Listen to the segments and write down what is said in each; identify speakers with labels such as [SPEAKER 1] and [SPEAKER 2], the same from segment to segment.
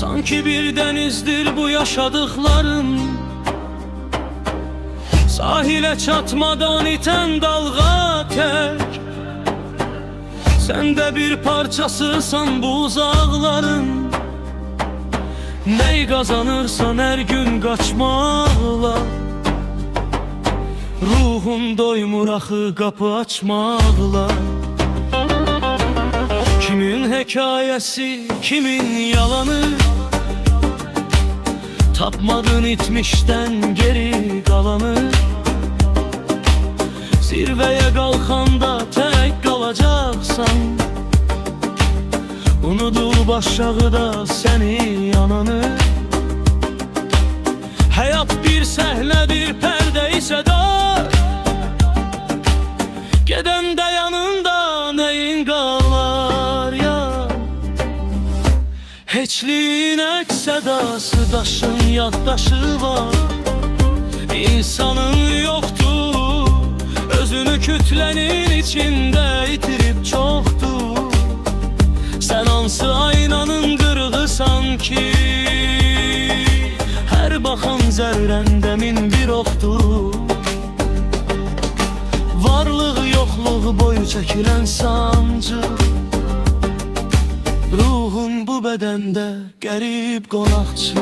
[SPEAKER 1] Sanki bir denizdir bu yaşadıklarım, sahile çatmadan iten dalga tek. Sen de bir parçasısan bu uzakların. Ney kazanırsan her gün kaçmakla, ruhun doymur axı kapı açmakla. Kimin hekayesi, kimin yalanı, tapmadın itmişten geri kalanı. Zirveye kalkanda tek kalacaksan, unudur başağıda seni yananı. Hayat bir sehnedir, perde ise dar. Geden de yanında neyin kalar ya? Heçliğin ek sedası, taşın yaddaşı var. İnsanın yoktur, özünü kütlenin içinde itirip çoktur. Sen ansı aynanın kırığı sanki, her bakan zerrendemin bir oktur. Varlığı yokluğu boyu çekilen sancı, ruhun bu bedende garip konakçı.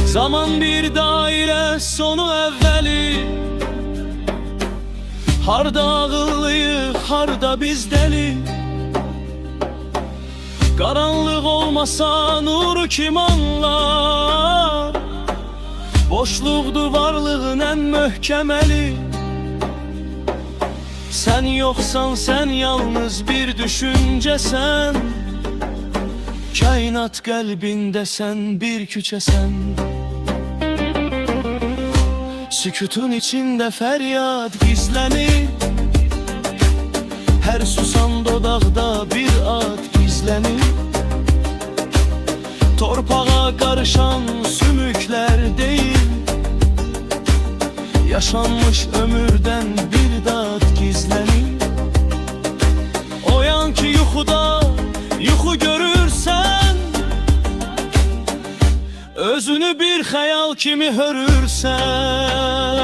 [SPEAKER 1] Zaman bir daire, sonu evveli. Harda ağıllıyıq, harda biz deli. Karanlık olmasa nuru kim anlar? Boşluqdur varlığın en möhkemeli. Sen yoksan, sen yalnız bir düşüncesen. Kainat kalbinde sen bir küçesen. Sükutun içinde feryat gizlenir. Her susan dodaqda bir ad gizlenir. Torpağa karışan sümükler değil, yaşanmış ömürden bir dat gizlenir. Oyan ki yuxuda, yuxu görürsen, özünü bir hayal kimi hörürsen.